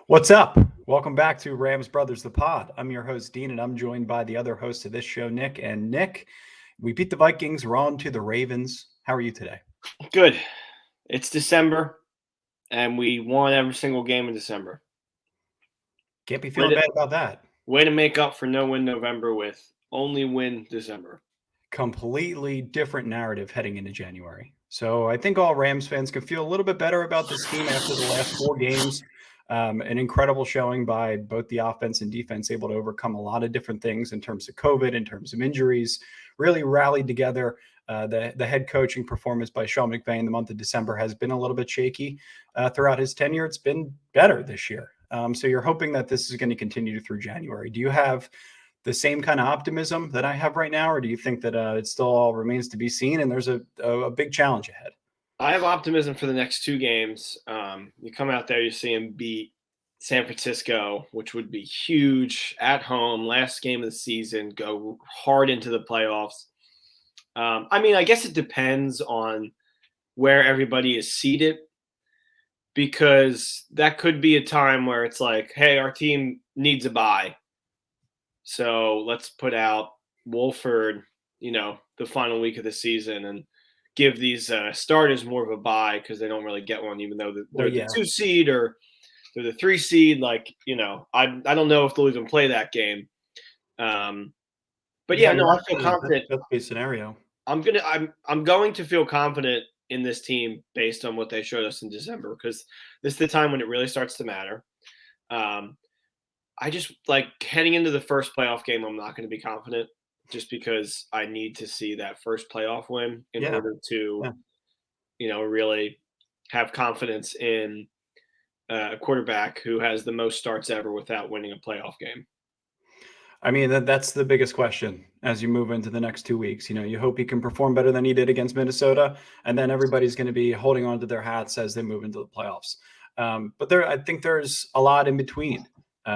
What's up? Welcome back to Rams Brothers, the pod. I'm your host, Dean, and I'm joined by the other host of this show, Nick. And Nick, we beat the Vikings. We're on to the Ravens. How are you today? Good. It's December, and we won every single game in December. Can't be feeling bad about that. Way to make up for no win November with only win December. Completely different narrative heading into January. So I think all Rams fans can feel a little bit better about this team after the last 4 games. An incredible showing by both the offense and defense, able to overcome a lot of different things in terms of COVID, in terms of injuries, really rallied together. The head coaching performance by Sean McVay in the month of December has been a little bit shaky throughout his tenure. It's been better this year. So you're hoping that this is going to continue through January. Do you have the same kind of optimism that I have right now, or do you think that it still all remains to be seen and there's a big challenge ahead? I have optimism for the next 2 games. You come out there, you see him beat San Francisco, which would be huge at home, last game of the season, go hard into the playoffs. I guess it depends on where everybody is seated, because that could be a time where it's like, hey, our team needs a bye. So let's put out Wolford, the final week of the season and give these starters more of a bye because they don't really get one, even though they're the 2 seed or they're the 3 seed. I don't know if they'll even play that game. But I feel confident. That's a scenario. I'm going to feel confident in this team based on what they showed us in December, because this is the time when it really starts to matter. I just heading into the first playoff game, I'm not going to be confident just because I need to see that first playoff win in order to, really have confidence in a quarterback who has the most starts ever without winning a playoff game. I mean, that's the biggest question as you move into the next 2 weeks. You hope he can perform better than he did against Minnesota, and then everybody's going to be holding on to their hats as they move into the playoffs. But I think there's a lot in between.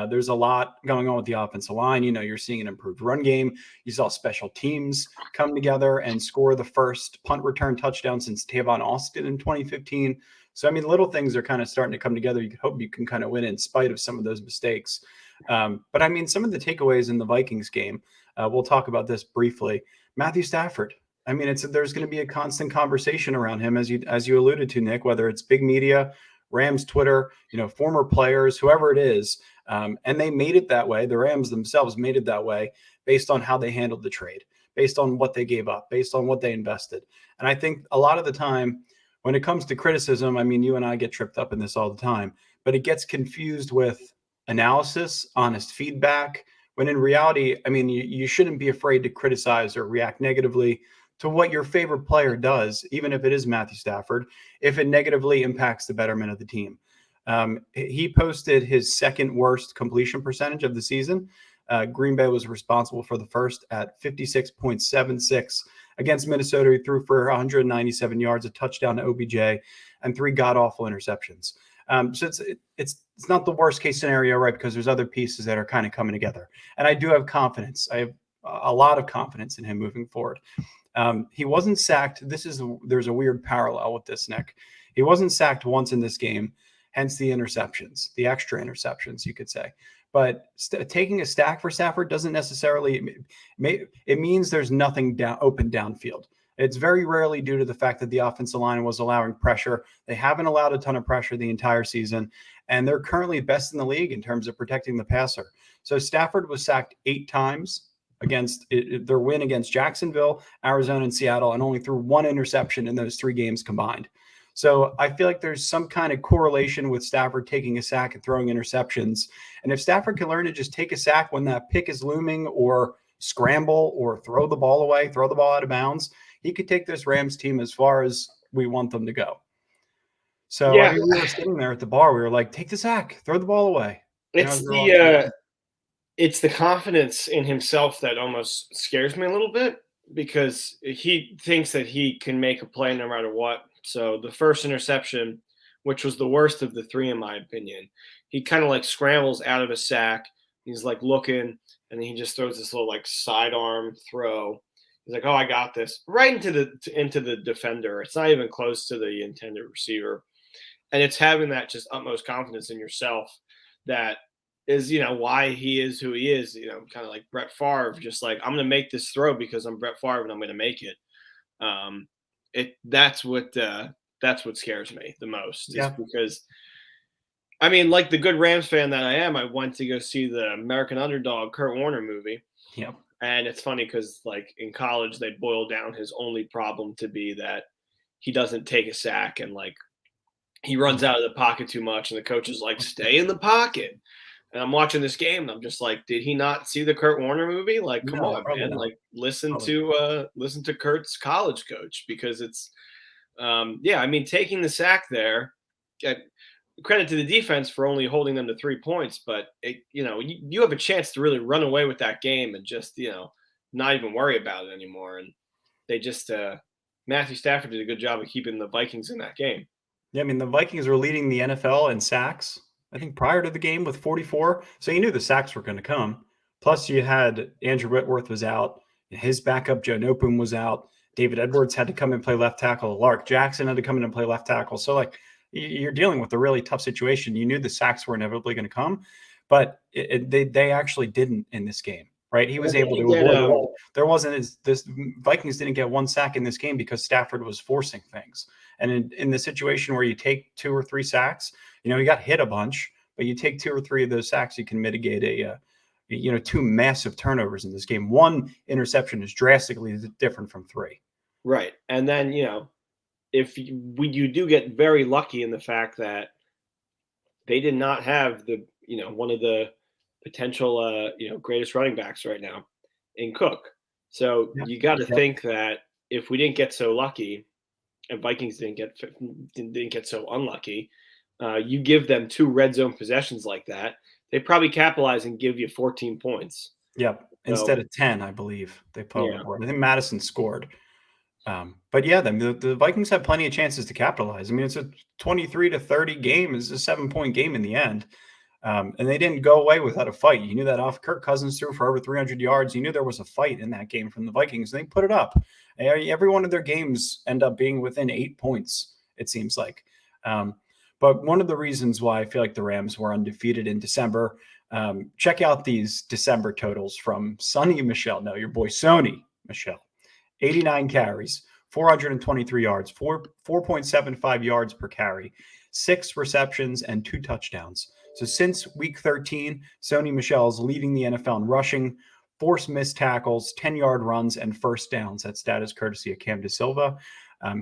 There's a lot going on with the offensive line. You're seeing an improved run game. You saw special teams come together and score the first punt return touchdown since Trayvon Austin in 2015. So, little things are kind of starting to come together. You can hope you can kind of win in spite of some of those mistakes. But some of the takeaways in the Vikings game, we'll talk about this briefly. Matthew Stafford. There's going to be a constant conversation around him, as you alluded to, Nick, whether it's big media, Rams Twitter, former players, whoever it is. And they made it that way. The Rams themselves made it that way based on how they handled the trade, based on what they gave up, based on what they invested. And I think a lot of the time when it comes to criticism, you and I get tripped up in this all the time, but it gets confused with analysis, honest feedback, when in reality, you shouldn't be afraid to criticize or react negatively to what your favorite player does, even if it is Matthew Stafford, if it negatively impacts the betterment of the team. He posted his second worst completion percentage of the season. Green Bay was responsible for the first at 56.76. Against Minnesota, he threw for 197 yards, a touchdown to OBJ, and 3 god-awful interceptions. So it's not the worst case scenario, right? Because there's other pieces that are kind of coming together. And I do have confidence. I have a lot of confidence in him moving forward. He wasn't sacked. There's a weird parallel with this, Nick. He wasn't sacked once in this game, hence the interceptions, the extra interceptions, you could say. But taking a sack for Stafford doesn't necessarily it means there's nothing open downfield. It's very rarely due to the fact that the offensive line was allowing pressure. They haven't allowed a ton of pressure the entire season, and they're currently best in the league in terms of protecting the passer. So Stafford was sacked 8 times against their win against Jacksonville, Arizona, and Seattle, and only threw 1 interception in those 3 games combined. So I feel like there's some kind of correlation with Stafford taking a sack and throwing interceptions. And if Stafford can learn to just take a sack when that pick is looming, or scramble, or throw the ball away, throw the ball out of bounds, he could take this Rams team as far as we want them to go. So we were sitting there at the bar. We were like, take the sack, throw the ball away. It's the confidence in himself that almost scares me a little bit, because he thinks that he can make a play no matter what. So the first interception, which was the worst of the 3, in my opinion, he kind of scrambles out of a sack. He's looking, and then he just throws this little sidearm throw. He's like, oh, I got this, right into the defender. It's not even close to the intended receiver. And it's having that just utmost confidence in yourself that is, why he is who he is, kind of like Brett Favre, just like, I'm going to make this throw because I'm Brett Favre and I'm going to make it. That's what scares me the most, is because, I mean, like the good Rams fan that I am, I went to go see the American Underdog Kurt Warner movie. Yep. And it's funny because, like, in college, they boiled down his only problem to be that he doesn't take a sack and, like, he runs out of the pocket too much. And the coach is like, stay in the pocket. And I'm watching this game and I'm just like, did he not see the Kurt Warner movie? Like, come on, man. Not. Like, listen to Kurt's college coach, because it's, I mean, taking the sack there, credit to the defense for only holding them to 3 points, but you have a chance to really run away with that game and just, not even worry about it anymore. And they just, Matthew Stafford did a good job of keeping the Vikings in that game. Yeah, I mean, the Vikings were leading the NFL in sacks, I think, prior to the game with 44. So you knew the sacks were going to come. Plus, you had Andrew Whitworth was out. His backup, Joe Nopum, was out. David Edwards had to come and play left tackle. Lark Jackson had to come in and play left tackle. So, like, you're dealing with a really tough situation. You knew the sacks were inevitably going to come, but they actually didn't in this game, right? He was able to avoid. There wasn't this. Vikings didn't get one sack in this game because Stafford was forcing things. And in the situation where you take 2 or 3 sacks, he got hit a bunch, but you take 2 or 3 of those sacks, you can mitigate 2 massive turnovers in this game. 1 interception is drastically different from 3. Right. And then, if you do get very lucky in the fact that they did not have the, one of the potential, greatest running backs right now in Cook. So you got to think that if we didn't get so lucky and Vikings didn't get so unlucky, you give them 2 red zone possessions like that, they probably capitalize and give you 14 points. Yep. Instead of 10, I believe they put on the board. I think Madison scored. But yeah, the Vikings have plenty of chances to capitalize. I mean, it's a 23-30 game. It's a 7-point game in the end. And they didn't go away without a fight. You knew that off Kirk Cousins threw for over 300 yards. You knew there was a fight in that game from the Vikings, and they put it up. Every one of their games end up being within 8 points, it seems like. But one of the reasons why I feel like the Rams were undefeated in December, check out these December totals from Sony Michel. No, your boy Sony Michel. 89 carries, 423 yards, 4.75 yards per carry, 6 receptions, and 2 touchdowns. So since week 13, Sony Michel is leading the NFL in rushing, forced missed tackles, 10-yard runs, and first downs. That stat is courtesy of Cam De Silva.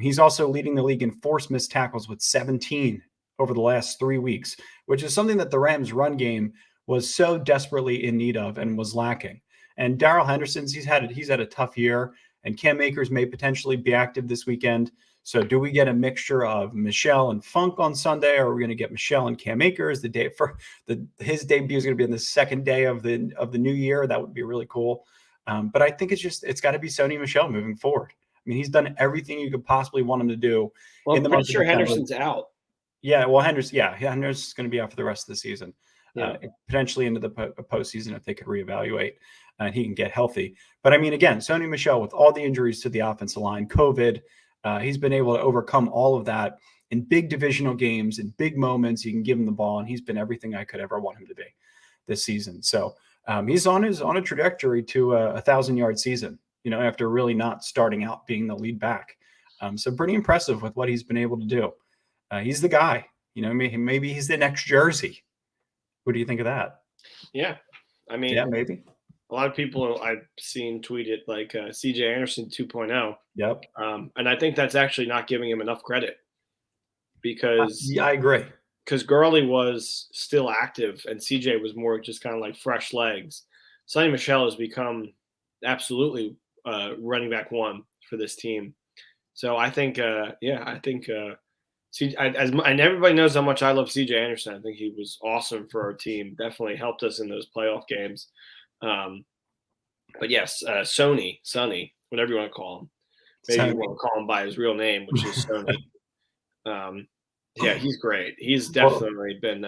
He's also leading the league in forced missed tackles with 17 over the last 3 weeks, which is something that the Rams' run game was so desperately in need of and was lacking. And Darrell Henderson, he's had a tough year. And Cam Akers may potentially be active this weekend. So do we get a mixture of Michel and Funk on Sunday, or are we going to get Michel and Cam Akers? His debut is going to be on the second day of the new year. That would be really cool. But I think it's got to be Sony Michel moving forward. I mean, he's done everything you could possibly want him to do. Well, I'm pretty sure Henderson's out. Yeah, well, Henderson's going to be out for the rest of the season. Potentially into the postseason if they could reevaluate and he can get healthy. But I mean, again, Sony Michel, with all the injuries to the offensive line, COVID, he's been able to overcome all of that in big divisional games, in big moments. You can give him the ball, and he's been everything I could ever want him to be this season. So he's on a trajectory to a 1,000-yard season, after really not starting out being the lead back. So pretty impressive with what he's been able to do. He's the guy. Maybe he's the next Jersey. What do you think of that? Yeah. I mean, yeah, maybe. A lot of people I've seen tweet it like CJ Anderson 2.0. Yep. And I think that's actually not giving him enough credit because I agree. Because Gurley was still active and CJ was more just kind of like fresh legs. Sony Michel has become absolutely running back 1 for this team. So I think, and everybody knows how much I love CJ Anderson. I think he was awesome for our team. Definitely helped us in those playoff games. But yes, Sonny, whatever you want to call him. Maybe you want to call him by his real name, which is Sony. Yeah, he's great. He's definitely been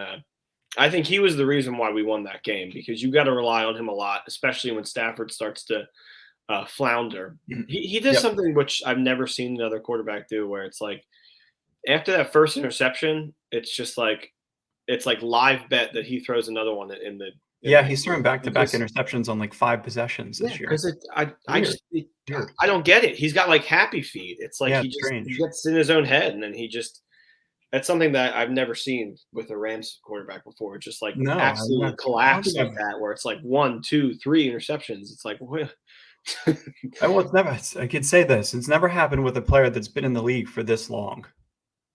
I think he was the reason why we won that game, because you got to rely on him a lot, especially when Stafford starts to flounder. He does something which I've never seen another quarterback do, where it's like after that first interception, it's just like it's like live bet that he throws another one in the. Yeah, he's throwing back-to-back because interceptions on like 5 possessions this year. because I Weird. just Weird. I don't get it. He's got like happy feet. It's like Yeah, he it's just he strange. gets in his own head, and then he just that's something that I've never seen with a Rams quarterback before. Just like No, absolutely I don't collapse think like I've that, where it's like 1, 2, 3 interceptions. It's like what? well, it's never I could say this, it's never happened with a player that's been in the league for this long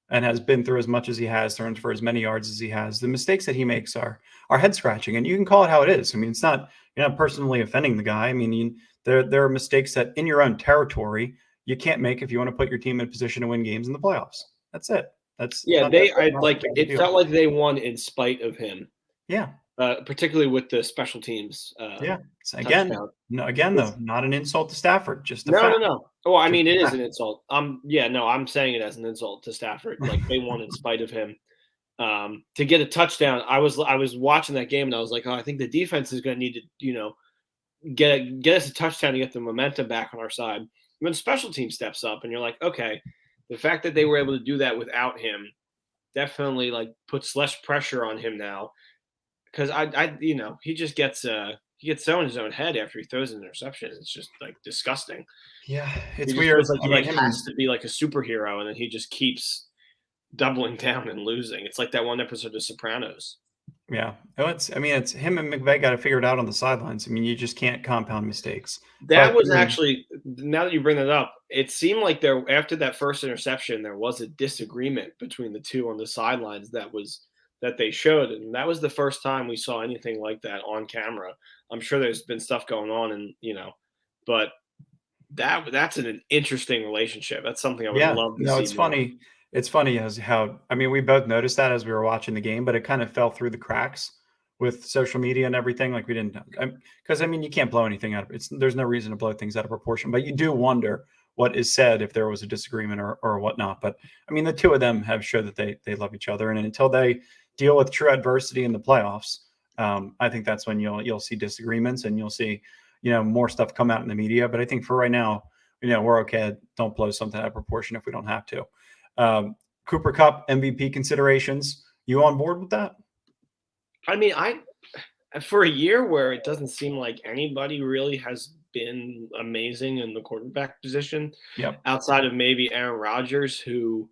and has been through as much as he has, thrown for as many yards as he has. The mistakes that he makes are head scratching, and you can call it how it is. I mean, it's not you're not personally offending the guy. I mean, there are mistakes that in your own territory you can't make if you want to put your team in a position to win games in the playoffs. That's it. That's Yeah, not they that's I not a like big it deal. felt like they won in spite of him, Yeah, particularly with the special teams yeah. So again, touchdown. no, again though, not an insult to Stafford, just a No, no, fact. no. Well, I Just mean, a it is fact. an insult. Yeah, no, I'm saying it as an insult to Stafford. Like they won in spite of him. To get a touchdown, I was watching that game and I was like, oh, I think the defense is going to need to, get us a touchdown to get the momentum back on our side. When special team steps up, and you're like, okay, the fact that they were able to do that without him definitely like puts less pressure on him now because he just gets he gets so in his own head after he throws an interception. It's just like disgusting. Yeah, He it's just feels weird. like I he mean, like him has and to be like a superhero, and then he just keeps doubling down and losing. It's like that one episode of Sopranos. yeah. Oh, it's him and McVay got to figure it out on the sidelines. I mean, you just can't compound mistakes. That But was actually now that you bring that up, it seemed like there after that first interception, there was a disagreement between the two on the sidelines that they showed, and that was the first time we saw anything like that on camera. I'm sure there's been stuff going on, and but that's an interesting relationship. That's something I would yeah, love to no, see it's more. funny. It's funny as how I mean, we both noticed that as we were watching the game, but it kind of fell through the cracks with social media and everything. Like we didn't, because I mean, you can't blow anything out of it's. There's no reason to blow things out of proportion, but you do wonder what is said if there was a disagreement or whatnot. But I mean, the two of them have showed that they love each other, and until they deal with true adversity in the playoffs, I think that's when you'll see disagreements and you'll see more stuff come out in the media. But I think for right now, we're okay. Don't blow something out of proportion if we don't have to. Cooper Kupp MVP considerations. You on board with that? I mean, I for a year where it doesn't seem like anybody really has been amazing in the quarterback position Yep. outside of maybe Aaron Rodgers, who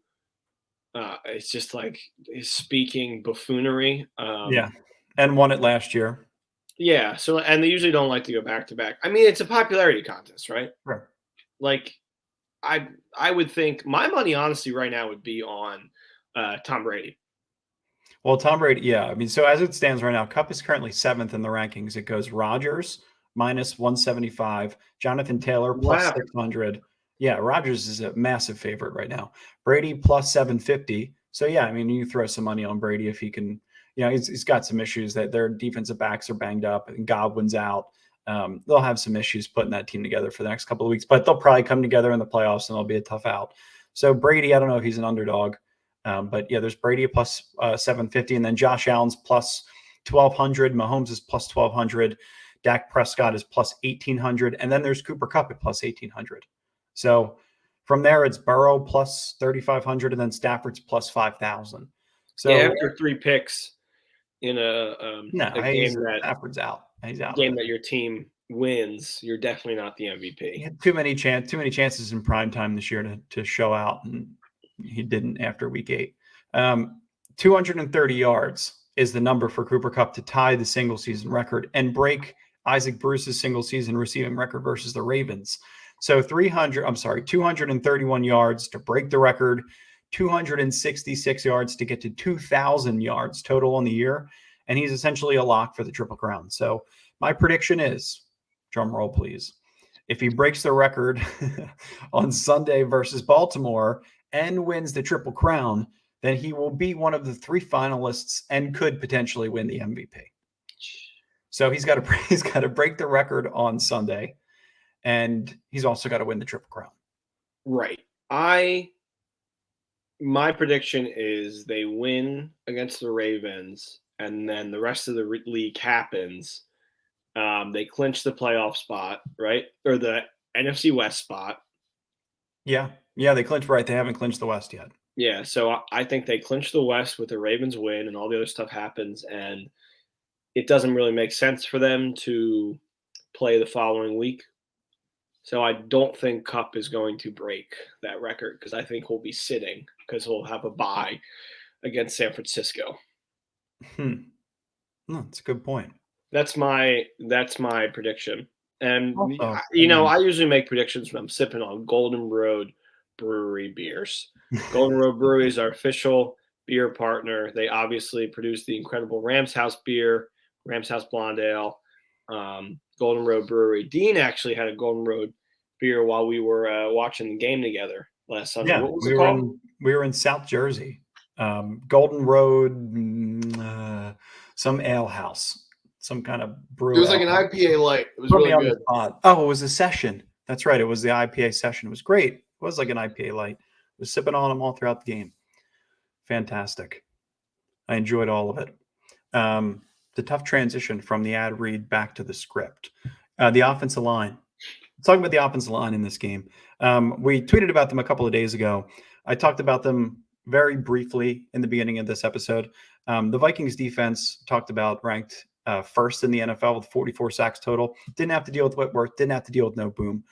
it's just like is speaking buffoonery. Yeah. And won it last year. Yeah. So, and they usually don't like to go back to back. I mean, it's a popularity contest, right? Sure. Like, I would think my money, honestly, right now would be on Tom Brady. Well, Tom Brady, yeah. I mean, so as it stands right now, Kupp is currently 7th in the rankings. It goes Rodgers minus 175, Jonathan Taylor plus Wow. 600. Yeah, Rodgers is a massive favorite right now. Brady plus 750. So yeah, I mean, you throw some money on Brady if he can. He's got some issues that their defensive backs are banged up and Godwin's out. They'll have some issues putting that team together for the next couple of weeks, but they'll probably come together in the playoffs and they'll be a tough out. So Brady, I don't know if he's an underdog. But yeah, there's Brady plus 750, and then Josh Allen's plus 1,200. Mahomes is plus 1,200. Dak Prescott is plus 1,800, and then there's Cooper Kupp at plus 1,800. So from there, it's Burrow plus 3,500, and then Stafford's plus 5,000. So Yeah, after 3 picks in a game Stafford's out. He's out. that your team wins, you're definitely not the MVP. He had too many chances in prime time this year to show out, and he didn't after week 8. 230 yards is the number for Cooper Kupp to tie the single season record and break Isaac Bruce's single season receiving record versus the Ravens. So 231 yards to break the record, 266 yards to get to 2,000 yards total on the year. And he's essentially a lock for the Triple Crown. So my prediction is, drum roll, please. If he breaks the record on Sunday versus Baltimore and wins the Triple Crown, then he will be one of the 3 finalists and could potentially win the MVP. So he's got to break the record on Sunday, and he's also got to win the Triple Crown. Right. My prediction is they win against the Ravens, and then the rest of the league happens. They clinch the playoff spot, right? Or the NFC West spot. Yeah, they clinched, right? They haven't clinched the West yet. Yeah, so I think they clinch the West with the Ravens win and all the other stuff happens, and it doesn't really make sense for them to play the following week. So I don't think Cup is going to break that record because I think he'll be sitting because he'll have a bye against San Francisco. No, that's a good point. That's my prediction. And Also, I usually make predictions when I'm sipping on Golden Road Brewery beers. Golden Road Brewery is our official beer partner. They obviously produce the incredible Rams House beer, Rams House Blonde Ale, Golden Road Brewery. Dean actually had a Golden Road beer while we were watching the game together last Sunday. yeah, What was it called? we were in South Jersey, Golden Road, some ale house, some kind of brew. It was like an IPA light. It was Put really me on the good. spot. Oh, it was a session. That's right. It was the IPA session. It was great. It was like an IPA light. I was sipping on them all throughout the game. Fantastic. I enjoyed all of it. The tough transition from the ad read back to the script. The offensive line. Talking about the offensive line in this game. We tweeted about them a couple of days ago. I talked about them very briefly in the beginning of this episode. The Vikings defense talked about ranked first in the NFL with 44 sacks total. Didn't have to deal with Whitworth. Didn't have to deal with no boom.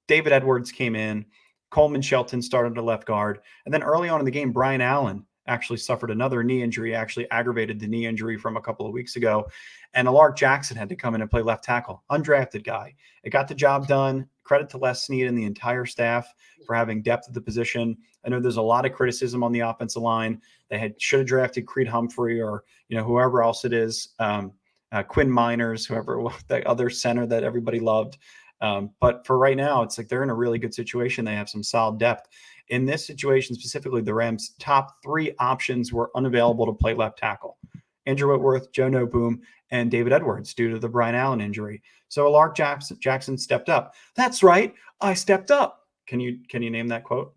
David Edwards came in. Coleman Shelton started at left guard. And then early on in the game, Brian Allen actually suffered another knee injury, actually aggravated the knee injury from a couple of weeks ago. And Lamar Jackson had to come in and play left tackle, undrafted guy. It got the job done. Credit to Les Snead and the entire staff for having depth at the position. I know there's a lot of criticism on the offensive line. They should have drafted Creed Humphrey or whoever else it is, Quinn Miners, whoever the other center that everybody loved. But for right now, it's like they're in a really good situation. They have some solid depth. In this situation specifically, the Rams' top three options were unavailable to play left tackle. Andrew Whitworth, Joe Noteboom, and David Edwards due to the Brian Allen injury. So Lamar Jackson stepped up. That's right. I stepped up. Can you name that quote?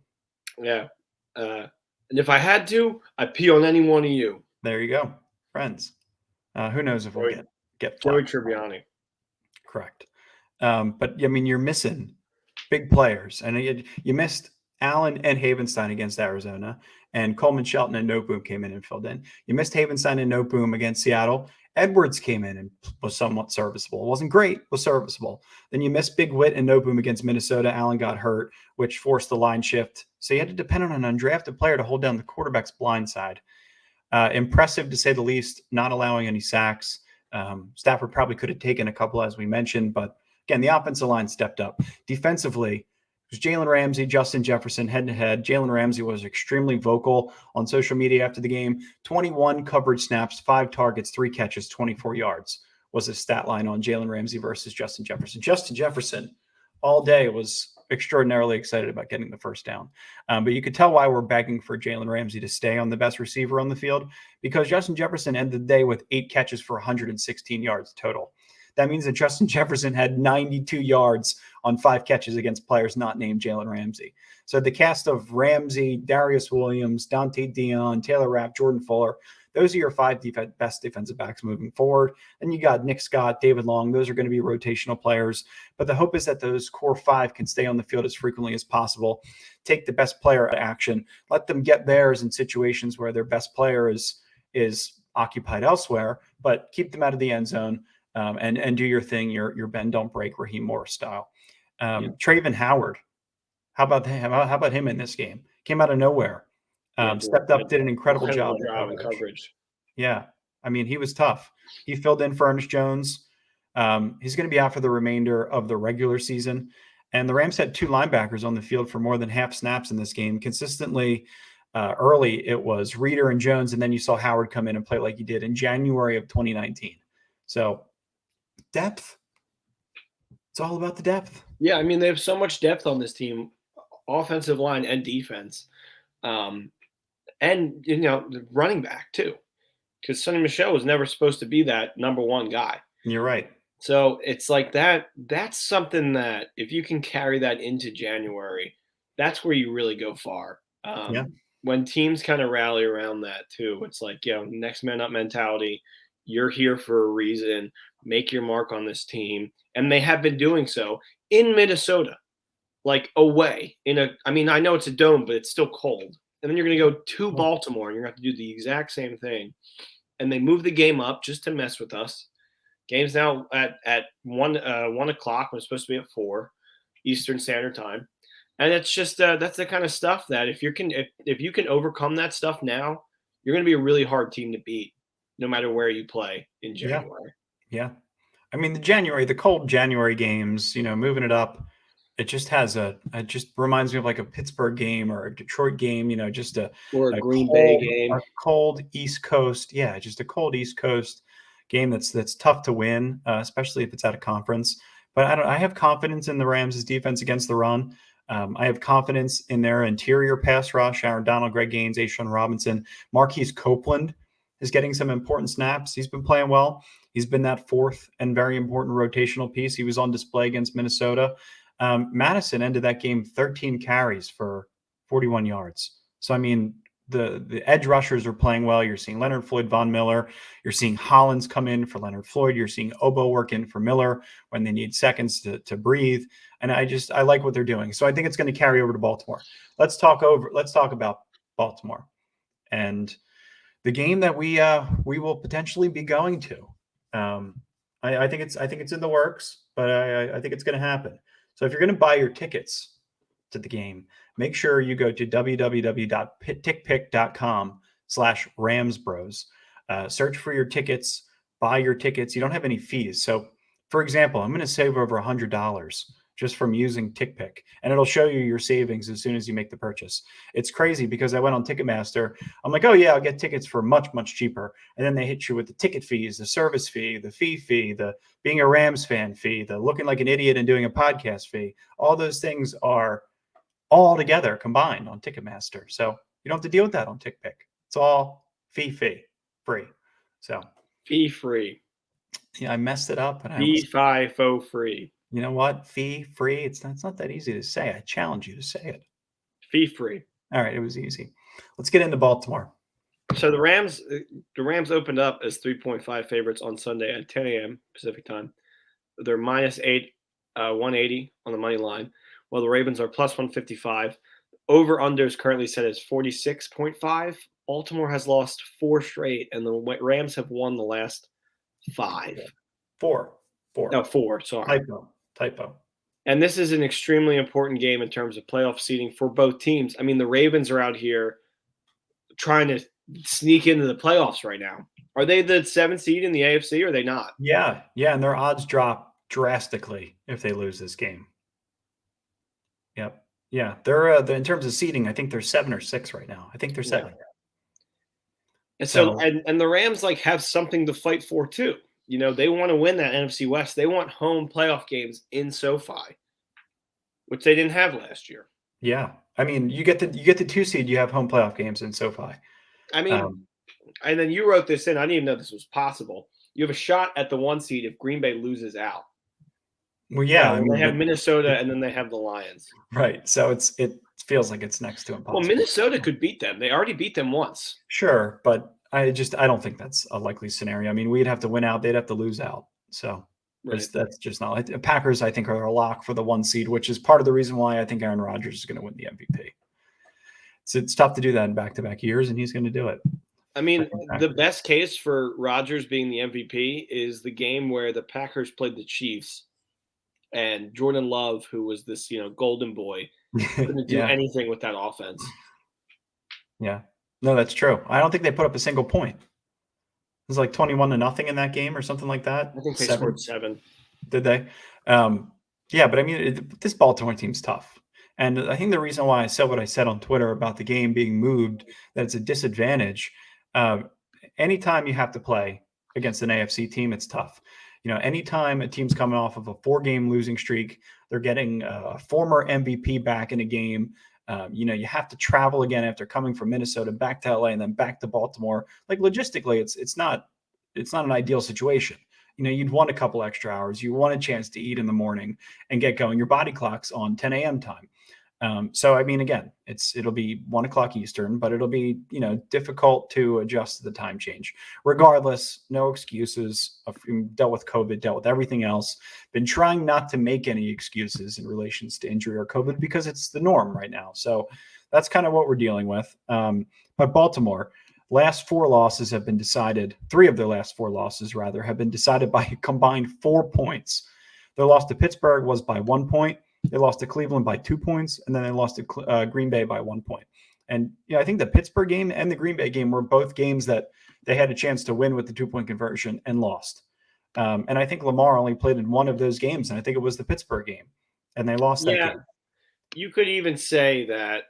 Yeah. And if I had to, I'd pee on any one of you. There you go. Friends. Who knows if we'll get Joey Tribbiani. Correct. But I mean, you're missing big players. And you missed Allen and Havenstein against Arizona, and Coleman Shelton and Noteboom came in and filled in. You missed Havenstein and Noteboom against Seattle. Edwards came in and was somewhat serviceable. It wasn't great, was serviceable. Then you missed Big Wit and Noteboom against Minnesota. Allen got hurt, which forced the line shift. So you had to depend on an undrafted player to hold down the quarterback's blind side. Impressive to say the least, not allowing any sacks. Stafford probably could have taken a couple, as we mentioned, but again, the offensive line stepped up. Defensively, it was Jalen Ramsey, Justin Jefferson head-to-head. Jalen Ramsey was extremely vocal on social media after the game. 21 coverage snaps, 5 targets, 3 catches, 24 yards was his stat line on Jalen Ramsey versus Justin Jefferson. Justin Jefferson all day was extraordinarily excited about getting the first down. But you could tell why we're begging for Jalen Ramsey to stay on the best receiver on the field, because Justin Jefferson ended the day with 8 catches for 116 yards total. That means that Justin Jefferson had 92 yards on 5 catches against players not named Jalen Ramsey. So the cast of Ramsey, Darius Williams, Dante Dion, Taylor Rapp, Jordan Fuller, those are your 5 best defensive backs moving forward. And you got Nick Scott, David Long. Those are going to be rotational players. But the hope is that those core 5 can stay on the field as frequently as possible. Take the best player at action. Let them get theirs in situations where their best player is occupied elsewhere, but keep them out of the end zone. And do your thing, your bend don't break Raheem Morris style. Travin Howard, how about him in this game? Came out of nowhere, stepped up, did an incredible job in coverage. Yeah, I mean, he was tough. He filled in for Ernest Jones. He's going to be out for the remainder of the regular season. And the Rams had 2 linebackers on the field for more than half snaps in this game. Consistently early, it was Reeder and Jones, and then you saw Howard come in and play like he did in January of 2019. So depth. It's all about the depth. Yeah, I mean, they have so much depth on this team, offensive line and defense. And, running back too, because Sony Michel was never supposed to be that number 1 guy. You're right. So it's like that's something that if you can carry that into January, that's where you really go far. When teams kind of rally around that too, it's like, next man up mentality. You're here for a reason. Make your mark on this team. And they have been doing so in Minnesota, like away I know it's a dome, but it's still cold. and then you're going to go to Baltimore, and you're going to have to do the exact same thing. And they move the game up just to mess with us. Game's now at 1 o'clock when it's supposed to be at 4 Eastern Standard Time. And it's just that's the kind of stuff that if you can overcome that stuff now, you're going to be a really hard team to beat, no matter where you play in January. Yeah. I mean, the cold January games, moving it up, it just reminds me of like a Pittsburgh game or a Detroit game, or a Green Bay game, a cold East Coast. Yeah, just a cold East Coast game that's tough to win, especially if it's out of conference. But I have confidence in the Rams' defense against the run. I have confidence in their interior pass rush. Aaron Donald, Greg Gaines, Ashawn Robinson, Marquise Copeland is getting some important snaps. He's been playing well. He's been that fourth and very important rotational piece. He was on display against Minnesota. Madison ended that game 13 carries for 41 yards. So, I mean, the edge rushers are playing well. You're seeing Leonard Floyd, Von Miller. You're seeing Hollins come in for Leonard Floyd. You're seeing Obo work in for Miller when they need seconds to breathe. And I like what they're doing. So I think it's going to carry over to Baltimore. Let's talk about Baltimore and the game that we will potentially be going to. I think it's in the works, but I think it's going to happen. So if you're going to buy your tickets to the game, make sure you go to www.tickpick.com/RamsBros. Search for your tickets, buy your tickets. You don't have any fees. So, for example, I'm going to save over $100 just from using TickPick, and it'll show you your savings as soon as you make the purchase. It's crazy because I went on Ticketmaster. I'm like, oh yeah, I'll get tickets for much, much cheaper. And then they hit you with the ticket fees, the service fee, the fee, the being a Rams fan fee, the looking like an idiot and doing a podcast fee. All those things are all together combined on Ticketmaster. So you don't have to deal with that on TickPick. It's all free. So fee free. Yeah, I messed it up. And fee free. You know what? Fee free. It's not that easy to say. I challenge you to say it. Fee free. All right, it was easy. Let's get into Baltimore. So the Rams opened up as 3.5 favorites on Sunday at 10 a.m. Pacific time. They're -8, 180 on the money line, while the Ravens are +155. Over/under is currently set as 46.5. Baltimore has lost 4 straight, and the Rams have won the last 5. 4. No, 4. Sorry. Typo. And this is an extremely important game in terms of playoff seeding for both teams. I mean, the Ravens are out here trying to sneak into the playoffs right now. Are they the 7th seed in the AFC or are they not? Yeah, and their odds drop drastically if they lose this game. Yep. Yeah, they're in terms of seeding, I think they're 7 or 6 right now. I think they're 7. Yeah. And so and the Rams have something to fight for too. They want to win that NFC West. They want home playoff games in SoFi, which they didn't have last year. Yeah. I mean, you get the 2 seed, you have home playoff games in SoFi. I mean, and then you wrote this in. I didn't even know this was possible. You have a shot at the 1 seed if Green Bay loses out. Well, yeah. They have Minnesota and then they have the Lions. Right. So it feels like it's next to impossible. Well, Minnesota could beat them. They already beat them once. Sure, but I don't think that's a likely scenario. I mean, we'd have to win out. They'd have to lose out. So that's just not – Packers, I think, are a lock for the 1 seed, which is part of the reason why I think Aaron Rodgers is going to win the MVP. So it's tough to do that in back-to-back years, and he's going to do it. I mean, the best case for Rodgers being the MVP is the game where the Packers played the Chiefs, and Jordan Love, who was this, golden boy, couldn't do anything with that offense. Yeah. No, that's true. I don't think they put up a single point. It was like 21-0 in that game or something like that. I think they scored 7. Did they? Yeah, but I mean, this Baltimore team's tough. And I think the reason why I said what I said on Twitter about the game being moved, that it's a disadvantage. Anytime you have to play against an AFC team, it's tough. Anytime a team's coming off of a 4-game losing streak, they're getting a former MVP back in a game. You have to travel again after coming from Minnesota back to LA and then back to Baltimore. Like logistically, it's not an ideal situation. You'd want a couple extra hours. You want a chance to eat in the morning and get going. Your body clock's on 10 a.m. time. So, I mean, again, it'll be 1 o'clock Eastern, but it'll be, difficult to adjust to the time change. Regardless, no excuses. I've dealt with COVID, dealt with everything else. Been trying not to make any excuses in relations to injury or COVID because it's the norm right now. So that's kind of what we're dealing with. But Baltimore, last four losses have been decided. Three of their last four losses, rather, have been decided by a combined 4 points. Their loss to Pittsburgh was by 1 point. They lost to Cleveland by 2 points, and then they lost to Green Bay by 1 point. And I think the Pittsburgh game and the Green Bay game were both games that they had a chance to win with the 2-point conversion and lost. And I think Lamar only played in one of those games, and I think it was the Pittsburgh game, and they lost that game. You could even say that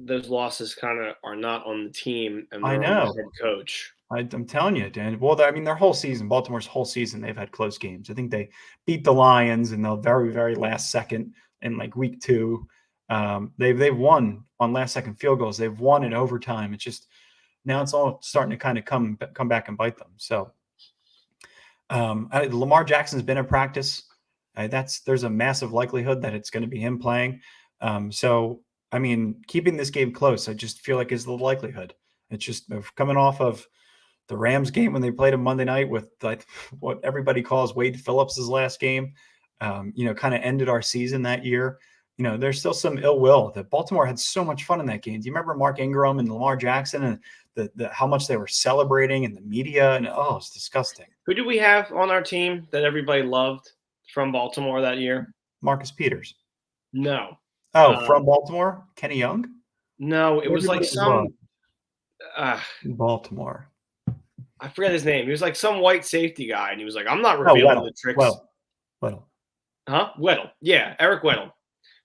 those losses kind of are not on the team and they're on the head coach. I'm telling you, Dan. Well, I mean, their whole season, Baltimore's whole season, they've had close games. I think they beat the Lions in the very, very last second in like week 2. They've won on last second field goals. They've won in overtime. It's just now it's all starting to kind of come back and bite them. So Lamar Jackson's been in practice. There's a massive likelihood that it's going to be him playing. So I mean, keeping this game close, I just feel like is the likelihood. It's just coming off of the Rams game when they played a Monday night with like what everybody calls Wade Phillips' last game, kind of ended our season that year. There's still some ill will that Baltimore had so much fun in that game. Do you remember Mark Ingram and Lamar Jackson and the how much they were celebrating in the media? And it's disgusting. Who do we have on our team that everybody loved from Baltimore that year? Marcus Peters. No. From Baltimore? Kenny Young? No, it was like some Baltimore. I forget his name. He was like some white safety guy, and he was like, "I'm not revealing the tricks." Weddle. Huh? Weddle. Yeah, Eric Weddle.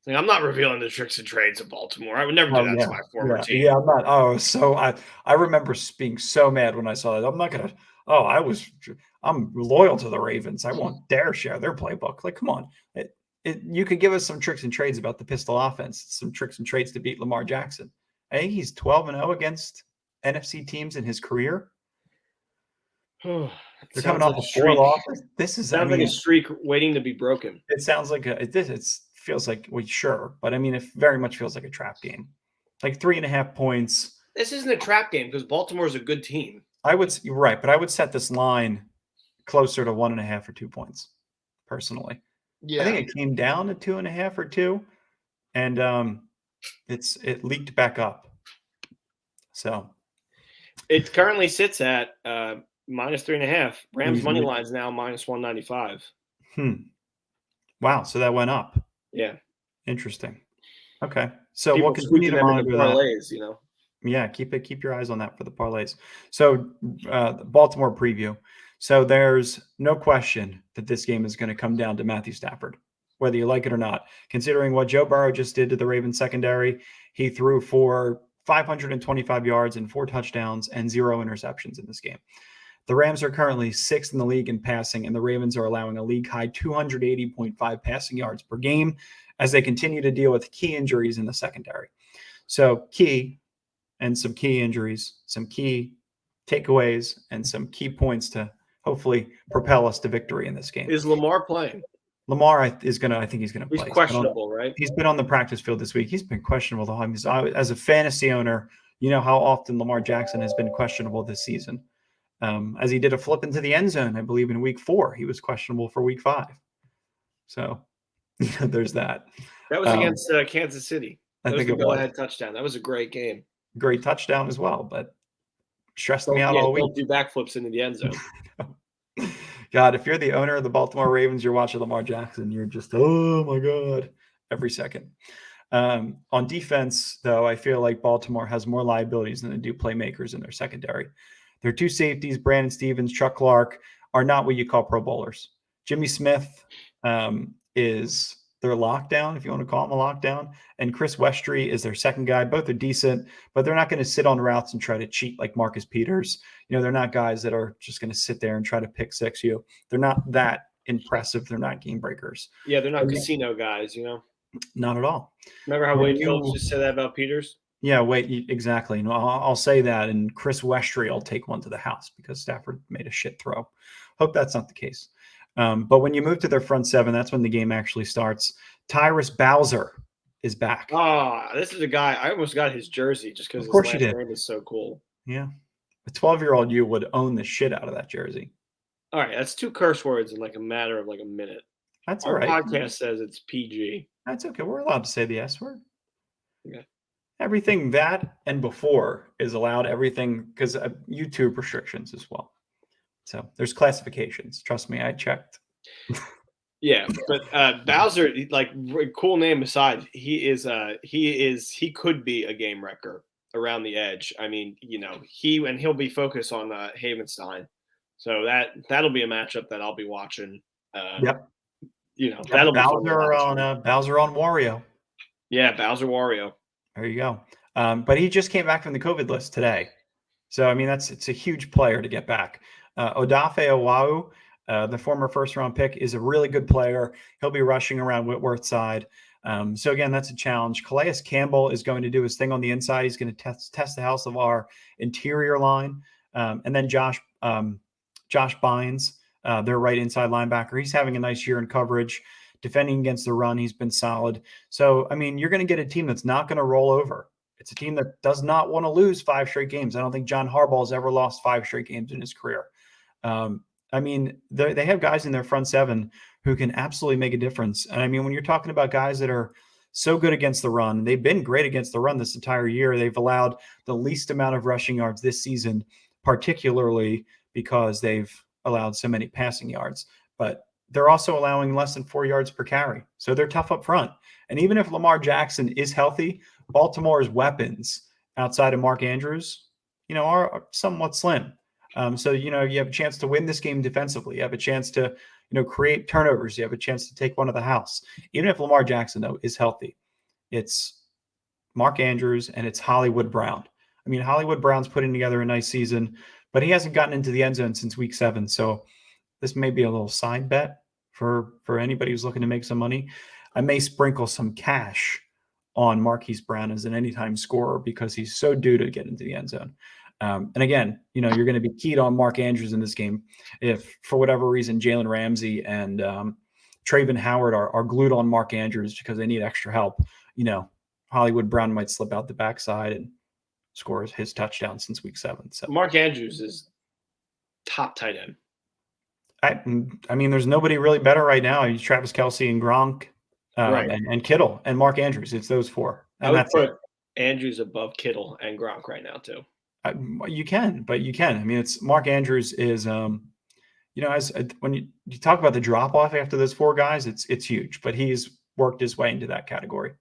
Like, I'm not revealing the tricks and trades of Baltimore. I would never do that to my former team. Yeah, I'm not. So I remember being so mad when I saw that. I'm not gonna. I'm loyal to the Ravens. I won't dare share their playbook. Like, come on. You could give us some tricks and trades about the pistol offense, some tricks and trades to beat Lamar Jackson. I think he's 12-0 against NFC teams in his career. They're coming off a 4 losses. This sounds like a streak waiting to be broken. It sounds like it feels like sure, but I mean, it very much feels like a trap game. Like 3.5 points. This isn't a trap game because Baltimore is a good team. You're right, but I would set this line closer to 1.5 or 2 points, personally. Yeah. I think it came down to 2.5 or 2, and it leaked back up. So it currently sits at -3.5. Rams money line is now -195. Wow, so that went up. Yeah, interesting. Okay, so we'll continue to monitor parlays. Yeah, keep your eyes on that for the parlays. So the Baltimore preview. So there's no question that this game is going to come down to Matthew Stafford, whether you like it or not. Considering what Joe Burrow just did to the Ravens secondary, he threw for 525 yards and 4 touchdowns and 0 interceptions in this game. The Rams are currently 6th in the league in passing, and the Ravens are allowing a league-high 280.5 passing yards per game as they continue to deal with key injuries in the secondary. So some key injuries, some key takeaways, and some key points to hopefully propel us to victory in this game. Is Lamar playing? Lamar I think he's going to play. He's questionable, right? He's been on the practice field this week. He's been questionable the whole time. As a fantasy owner, you know how often Lamar Jackson has been questionable this season. As he did a flip into the end zone, I believe in week 4, he was questionable for week 5. So there's that. That was against Kansas City. That was the go-ahead touchdown. That was a great game. Great touchdown as well, but stressed me out all week. Don't do backflips into the end zone. God, if you're the owner of the Baltimore Ravens, you're watching Lamar Jackson, you're just, oh my God, every second. On defense, though, I feel like Baltimore has more liabilities than they do playmakers in their secondary. Their 2 safeties, Brandon Stevens, Chuck Clark, are not what you call Pro Bowlers. Jimmy Smith is their lockdown, if you want to call him a lockdown, and Chris Westry is their second guy. Both are decent, but they're not going to sit on routes and try to cheat like Marcus Peters. They're not guys that are just going to sit there and try to pick six you. They're not that impressive. They're not game breakers. Yeah, they're not casino guys, Not at all. Remember how Wade Phillips just said that about Peters? Yeah, exactly. I'll say that, and Chris Westry will take one to the house because Stafford made a shit throw. Hope that's not the case. But when you move to their front 7, that's when the game actually starts. Tyrus Bowser is back. This is a guy. I almost got his jersey just because his last name is so cool. Yeah. A 12-year-old you would own the shit out of that jersey. All right, that's 2 curse words in like a matter of like a minute. That's all right. Our podcast says it's PG. That's okay. We're allowed to say the S word. Yeah. Everything that and before is allowed, everything because YouTube restrictions as well. So there's classifications. Trust me, I checked. Yeah, but Bowser, like, cool name aside, he could be a game wrecker around the edge. I mean, he'll be focused on Havenstein, so that'll be a matchup that I'll be watching. Yep. That'll be fun to watch. Bowser on Wario. Yeah, Bowser Wario. There you go. But he just came back from the COVID list today. So, I mean, it's a huge player to get back. Odafe Owahu, the former first-round pick, is a really good player. He'll be rushing around Whitworth's side. So, again, that's a challenge. Calais Campbell is going to do his thing on the inside. He's going to test the house of our interior line. And then Josh Bynes, their right inside linebacker. He's having a nice year in coverage. Defending against the run, he's been solid. So, I mean, you're going to get a team that's not going to roll over. It's a team that does not want to lose 5 straight games. I don't think John Harbaugh has ever lost 5 straight games in his career. I mean, they have guys in their front seven who can absolutely make a difference. And I mean, when you're talking about guys that are so good against the run, they've been great against the run this entire year. They've allowed the least amount of rushing yards this season, particularly because they've allowed so many passing yards. But they're also allowing less than 4 yards per carry. So they're tough up front. And even if Lamar Jackson is healthy, Baltimore's weapons outside of Mark Andrews, are somewhat slim. So, you have a chance to win this game defensively. You have a chance to, create turnovers. You have a chance to take one to the house. Even if Lamar Jackson, though, is healthy, it's Mark Andrews and it's Hollywood Brown. I mean, Hollywood Brown's putting together a nice season, but he hasn't gotten into the end zone since week 7. So this may be a little side bet for anybody who's looking to make some money. I may sprinkle some cash on Marquise Brown as an anytime scorer because he's so due to get into the end zone. And again, you're going to be keyed on Mark Andrews in this game. If for whatever reason Jalen Ramsey and Travin Howard are glued on Mark Andrews because they need extra help, Hollywood Brown might slip out the backside and score his touchdown since week 7. So Mark Andrews is top tight end. I mean, there's nobody really better right now. He's Travis Kelce and Gronk right. and Kittle and Mark Andrews. It's those 4. And I would put Andrews above Kittle and Gronk right now too. You can. I mean, it's Mark Andrews is, as when you talk about the drop off after those 4 guys, it's huge. But he's worked his way into that category.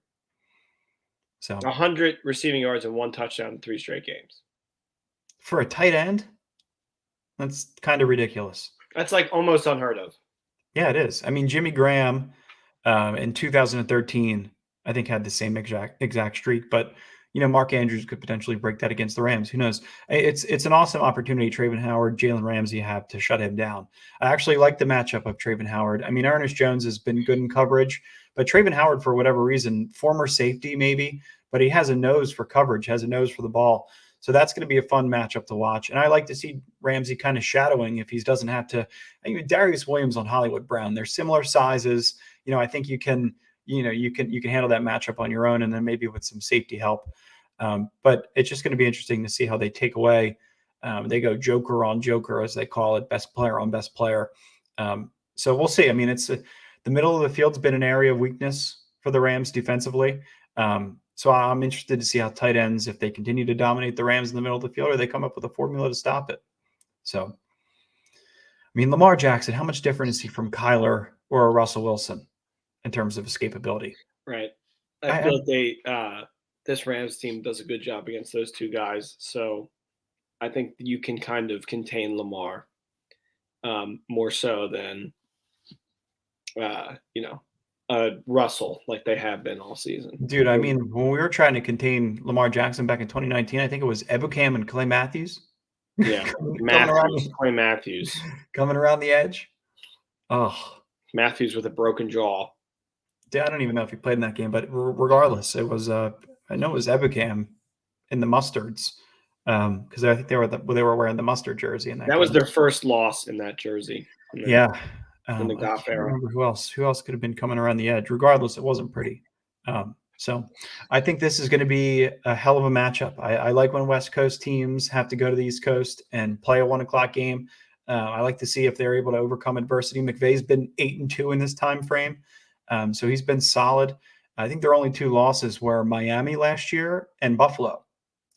So 100 receiving yards and 1 touchdown in 3 straight games for a tight end. That's kind of ridiculous. That's like almost unheard of. Yeah, it is. I mean, Jimmy Graham in 2013, I think, had the same exact streak. But, Mark Andrews could potentially break that against the Rams. Who knows? It's an awesome opportunity Trayvon Howard, Jalen Ramsey have to shut him down. I actually like the matchup of Trayvon Howard. I mean, Ernest Jones has been good in coverage. But Trayvon Howard, for whatever reason, former safety maybe, but he has a nose for coverage, has a nose for the ball. So that's going to be a fun matchup to watch. And I like to see Ramsey kind of shadowing if he doesn't have to. I mean, Darius Williams on Hollywood Brown, they're similar sizes. I think you can handle that matchup on your own and then maybe with some safety help. But it's just going to be interesting to see how they take away. They go joker on joker, as they call it, best player on best player. So we'll see. I mean, the middle of the field's been an area of weakness for the Rams defensively. So I'm interested to see how tight ends, if they continue to dominate the Rams in the middle of the field, or they come up with a formula to stop it. So, I mean, Lamar Jackson, how much different is he from Kyler or a Russell Wilson in terms of escapability? Right. I feel like this Rams team does a good job against those 2 guys. So I think you can kind of contain Lamar more so than, Russell, like they have been all season. Dude, I mean, when we were trying to contain Lamar Jackson back in 2019, I think it was Ebukam and Clay Matthews. Yeah, Clay Matthews. Coming around the edge. Oh. Matthews with a broken jaw. Yeah, I don't even know if he played in that game, but regardless, it was I know it was Ebukam in the mustards because I think they were wearing the mustard jersey in that. That was their first loss in that jersey. Yeah. In the Goff era. Remember who else could have been coming around the edge. Regardless, it wasn't pretty. So I think this is going to be a hell of a matchup. I like when West Coast teams have to go to the East Coast and play a 1:00 game. I like to see if they're able to overcome adversity. McVay's been 8-2 in this time frame. So he's been solid. I think their only 2 losses were Miami last year and Buffalo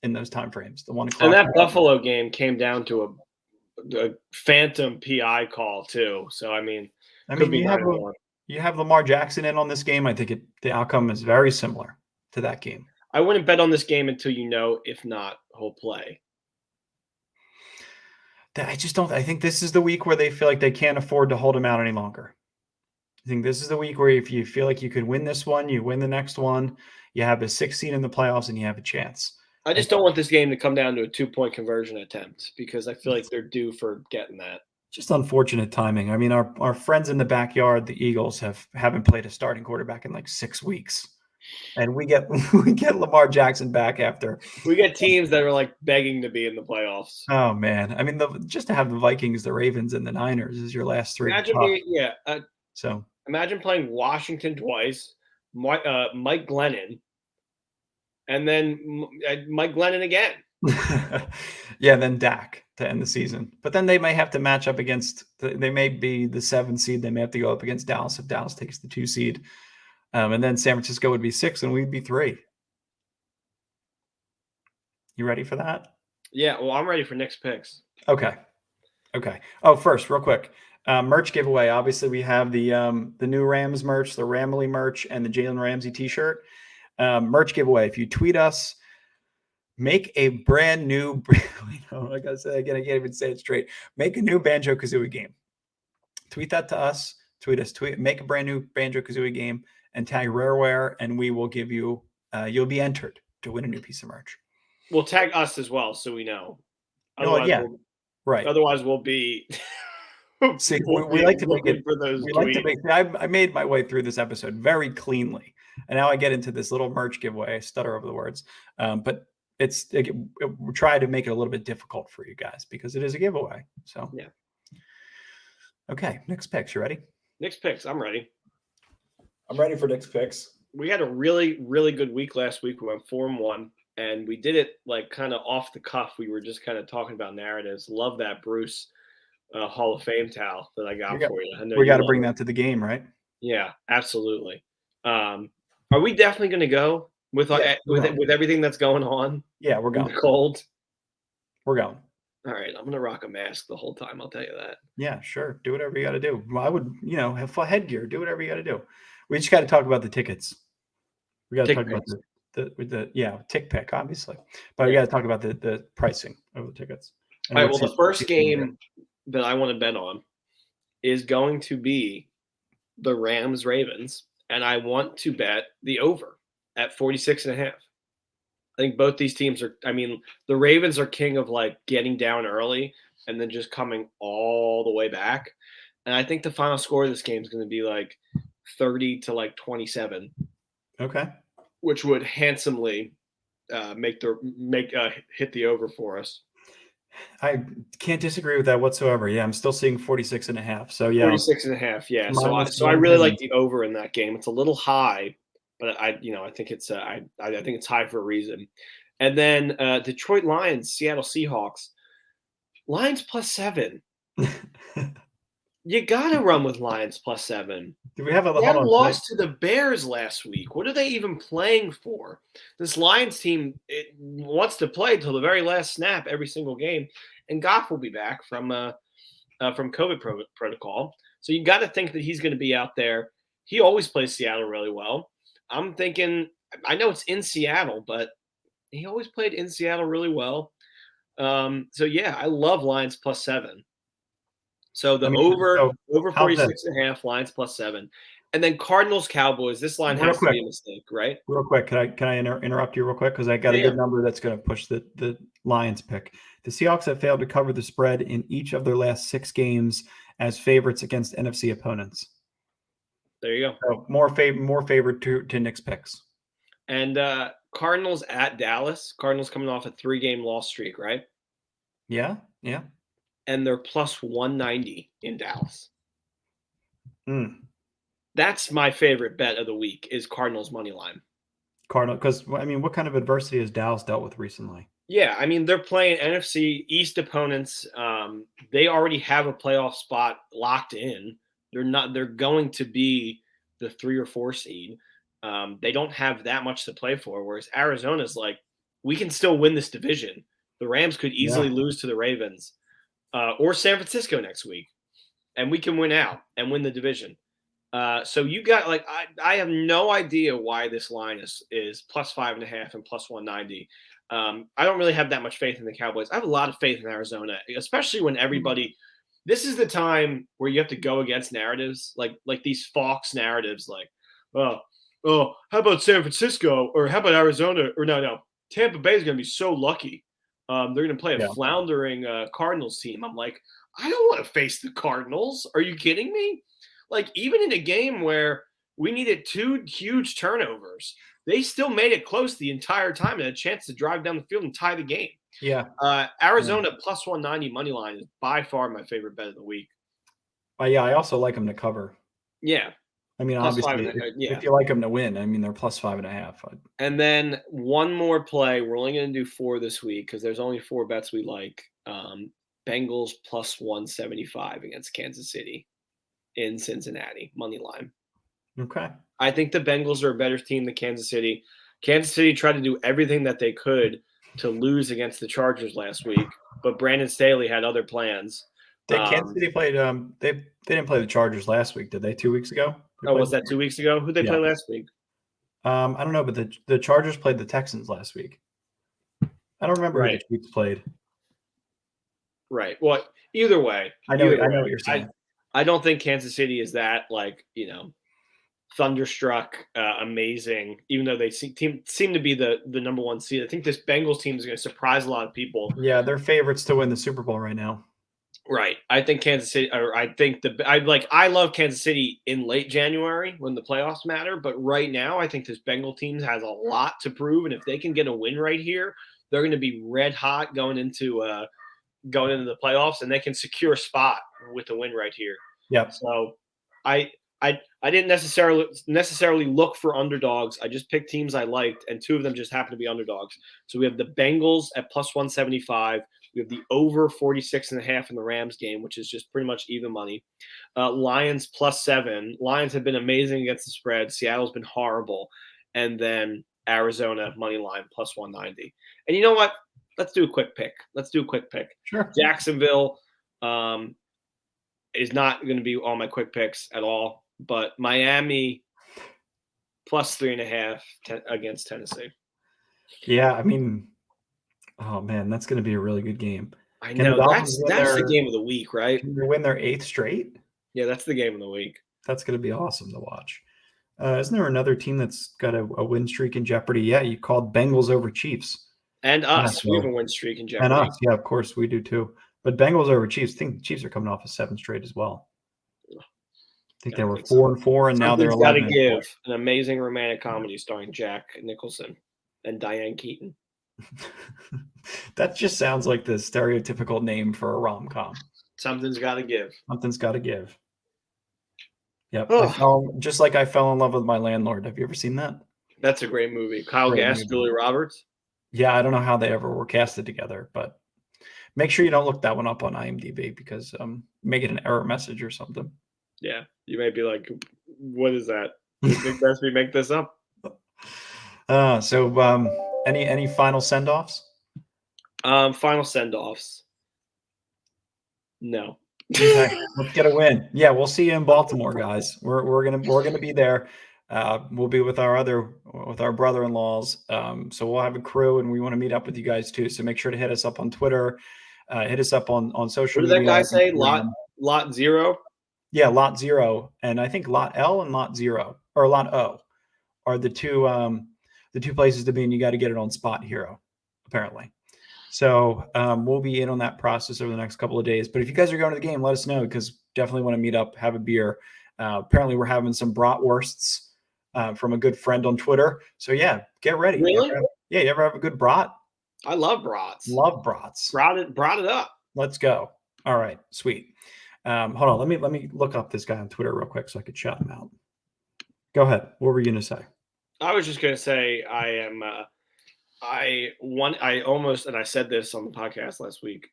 in those time frames. The 1 o'clock. And that Buffalo game came down to a phantom PI call too. So could be you have Lamar Jackson in on this game. I think the outcome is very similar to that game. I wouldn't bet on this game until if not, he'll play. I just don't. I think this is the week where they feel like they can't afford to hold him out any longer. I think this is the week where if you feel like you could win this one, you win the next one, you have a 16 in the playoffs, and you have a chance. I just don't want this game to come down to a 2-point conversion attempt because I feel like they're due for getting that. Just unfortunate timing. I mean, our friends in the backyard, the Eagles, haven't played a starting quarterback in like 6 weeks. And we get Lamar Jackson back after. We get teams that are like begging to be in the playoffs. Oh man, I mean, just to have the Vikings, the Ravens, and the Niners is your last 3. Imagine playing Washington twice, Mike Glennon, and then Mike Glennon again. Yeah, then Dak to end the season. But then they may have to match up against. They may be the 7 seed. They may have to go up against Dallas if Dallas takes the 2 seed. And then San Francisco would be 6 and we'd be 3. You ready for that? Yeah, well, I'm ready for Nick's picks. Okay. Oh, first, real quick, merch giveaway. Obviously, we have the new Rams merch, the Ramley merch, and the Jalen Ramsey T-shirt. Merch giveaway. If you tweet us, make a brand new. Like I said again, I can't even say it straight. Make a new Banjo-Kazooie game. Tweet that to us. Make a brand new Banjo-Kazooie game and tag Rareware, and we will give you. You'll be entered to win a new piece of merch. We'll tag us as well, so we know. Right. Otherwise, we'll be. See, we like to make it. I made my way through this episode very cleanly, and now I get into this little merch giveaway. I stutter over the words, but we try to make it a little bit difficult for you guys because it is a giveaway. So yeah. Okay, Nick's picks. You ready? Nick's picks. I'm ready. I'm ready for Nick's picks. We had a really, really good week last week. We went 4-1, and we did it like kind of off the cuff. We were just kind of talking about narratives. Love that Bruce Hall of Fame towel that I got for you. We got to bring that to the game, right? Yeah, absolutely. Are we definitely going to go with everything that's going on? Yeah, we're going. In the cold. We're going. All right, I'm going to rock a mask the whole time. I'll tell you that. Yeah, sure. Do whatever you got to do. I would, have full headgear. Do whatever you got to do. We just got to talk about the tickets. We got to talk about the tick pick, obviously, but we got to talk about the pricing of the tickets. All right. Well, the first game that I want to bet on is going to be the Rams Ravens, and I want to bet the over at 46.5. I think both these teams are. I mean, the Ravens are king of like getting down early and then just coming all the way back, and I think the final score of this game is going to be like 30 to like 27. Okay. Which would handsomely hit the over for us. I can't disagree with that whatsoever. Yeah, I'm still seeing 46.5. So yeah, 46.5. Yeah. So I really like the over in that game. It's a little high, but I think it's I think it's high for a reason. And then Detroit Lions, Seattle Seahawks, Lions +7. You gotta run with Lions +7. Do we have a loss to the Bears last week? What are they even playing for? This Lions team wants to play till the very last snap every single game, and Goff will be back from COVID protocol. So you got to think that he's going to be out there. He always plays Seattle really well. I'm thinking, I know it's in Seattle, but he always played in Seattle really well. So yeah, I love Lions +7. So over 46.5, Lions +7. And then Cardinals Cowboys. This line has to be a mistake, right? Real quick, can I interrupt you real quick because I got a good number that's going to push the Lions pick. The Seahawks have failed to cover the spread in each of their last 6 games as favorites against NFC opponents. There you go. So more favored to Nick's picks. And Cardinals at Dallas. Cardinals coming off a 3-game loss streak, right? Yeah. And they're +190 in Dallas. That's my favorite bet of the week is Cardinals money line. Because what kind of adversity has Dallas dealt with recently? Yeah, they're playing NFC East opponents. They already have a playoff spot locked in. They're going to be the 3 or 4 seed. They don't have that much to play for, whereas Arizona's like, we can still win this division. The Rams could easily lose to the Ravens or San Francisco next week, and we can win out and win the division. So you got like I have no idea why this line is plus 5.5 and plus 190. I don't really have that much faith in the Cowboys. I have a lot of faith in Arizona, especially when everybody. This is the time where you have to go against narratives like these Fox narratives, like, oh, how about San Francisco or how about Arizona or no, Tampa Bay is going to be so lucky. They're going to play a floundering Cardinals team. I'm like, I don't want to face the Cardinals. Are you kidding me? Like, even in a game where we needed 2 huge turnovers, they still made it close the entire time and had a chance to drive down the field and tie the game. Yeah. Arizona plus 190 money line is by far my favorite bet of the week. Yeah, I also like them to cover. Yeah. I mean, plus obviously, if you like them to win, I mean, they're plus 5.5. And then one more play. We're only going to do 4 this week because there's only 4 bets we like. Bengals plus 175 against Kansas City in Cincinnati, money line. Okay. I think the Bengals are a better team than Kansas City. Kansas City tried to do everything that they could to lose against the Chargers last week, but Brandon Staley had other plans. Kansas City played. They didn't play the Chargers last week, did they? 2 weeks ago? Was that 2 weeks ago? Who did they play last week? I don't know, but the Chargers played the Texans last week. I don't remember who the Chiefs played. Right. Well, either way, I know what you're saying. I don't think Kansas City is that thunderstruck, amazing. Even though they seem to be the number 1 seed, I think this Bengals team is going to surprise a lot of people. Yeah, they're favorites to win the Super Bowl right now. Right. I think Kansas City, or I think I love Kansas City in late January when the playoffs matter. But right now, I think this Bengal team has a lot to prove. And if they can get a win right here, they're going to be red hot going into the playoffs, and they can secure a spot with a win right here. Yeah. So I didn't necessarily look for underdogs. I just picked teams I liked, and 2 of them just happened to be underdogs. So we have the Bengals at plus 175. We have the over 46.5 in the Rams game, which is just pretty much even money. Lions plus 7. Lions have been amazing against the spread. Seattle's been horrible. And then Arizona money line plus 190. And you know what? Let's do a quick pick. Sure. Jacksonville is not going to be on my quick picks at all, but Miami plus 3.5 against Tennessee. Yeah, I mean, oh man, that's going to be a really good game. I know that's the game of the week, right? Can they win their 8th straight? Yeah, that's the game of the week. That's going to be awesome to watch. Isn't there another team that's got a win streak in jeopardy? Yeah, you called Bengals over Chiefs. And us. We have a win streak in jeopardy. And us. Yeah, of course we do too. But Bengals over Chiefs. I think the Chiefs are coming off a 7 straight as well. I think they were 4-4, and now they're 11. Got to give an amazing romantic comedy starring Jack Nicholson and Diane Keaton. That just sounds like the stereotypical name for a rom-com. Something's got to give. Something's got to give. Yep. Oh. Just like I fell in love with My Landlord. Have you ever seen that? That's a great movie. Kyle Gass, Julia Roberts. Yeah, I don't know how they ever were casted together, but make sure you don't look that one up on IMDb because make it an error message or something. Yeah, you may be like, what is that? You think that's me make this up? So any final send-offs? Final send-offs. No. Okay, let's get a win. Yeah, we'll see you in Baltimore, guys. We're gonna be there. We'll be with our brother-in-laws. So we'll have a crew, and we want to meet up with you guys too. So make sure to hit us up on Twitter. Hit us up on social media. What did that guy say? Lot 0? Yeah, lot 0, and I think lot L and lot 0 or lot O are the two places to be, and you got to get it on Spot Hero, apparently. So we'll be in on that process over the next couple of days. But if you guys are going to the game, let us know because definitely want to meet up, have a beer. Apparently, we're having some bratwursts from a good friend on Twitter. So yeah, get ready. Really? You ever have a good brat? I love brats. Love brats. Brought it up. Let's go. All right, sweet. Hold on. Let me look up this guy on Twitter real quick so I could shout him out. Go ahead. What were you going to say? I was just going to say I almost, and I said this on the podcast last week.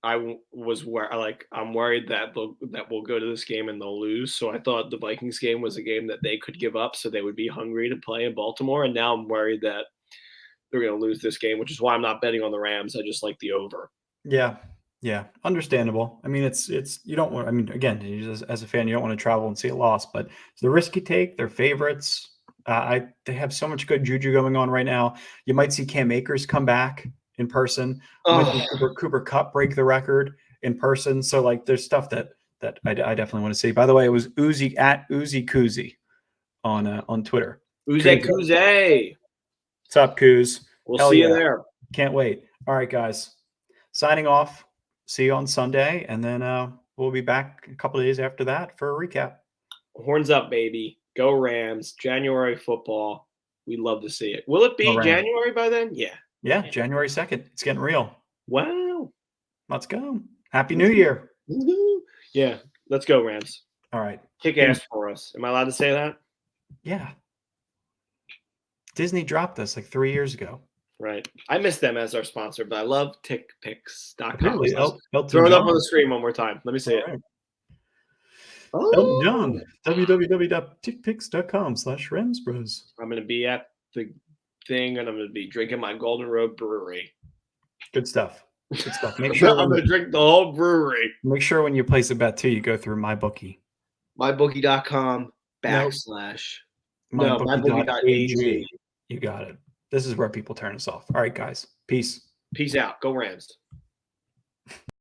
I'm worried that we'll go to this game and they'll lose. So I thought the Vikings game was a game that they could give up, so they would be hungry to play in Baltimore. And now I'm worried that they're going to lose this game, which is why I'm not betting on the Rams. I just like the over. Yeah. Yeah. Understandable. I mean, it's you don't want. I mean, again, as a fan, you don't want to travel and see a loss, but it's the risk you take. They're favorites. They have so much good juju going on right now. You might see Cam Akers come back in person. You might see Cooper Kupp break the record in person. So like, there's stuff that I definitely want to see. By the way, it was Uzi at Uzi Kuzi on Twitter. Uzi Kuzi. What's up, Kuz? We'll see you there. Can't wait. All right, guys. Signing off. See you on Sunday, and then we'll be back a couple of days after that for a recap. Horns up, baby. Go Rams. January football. We'd love to see it. Will it be January by then? Yeah. Yeah, January 2nd. It's getting real. Wow. Let's go. Happy New Year. Yeah, let's go, Rams. All right. Kick ass for us. Am I allowed to say that? Yeah. Disney dropped us like 3 years ago. Right. I miss them as our sponsor, but I love tickpicks.com. Really? Throw it up on the screen one more time. Let me see it. Right. Elton John, www.tickpicks.com/Ramsbros. I'm going to be at the thing, and I'm going to be drinking my Golden Road Brewery. Good stuff. Good stuff. Make sure I'm going to drink the whole brewery. Make sure when you place a bet too, you go through MyBookie. MyBookie.com / MyBookie.ag. You got it. This is where people turn us off. All right, guys. Peace. Peace out. Go Rams.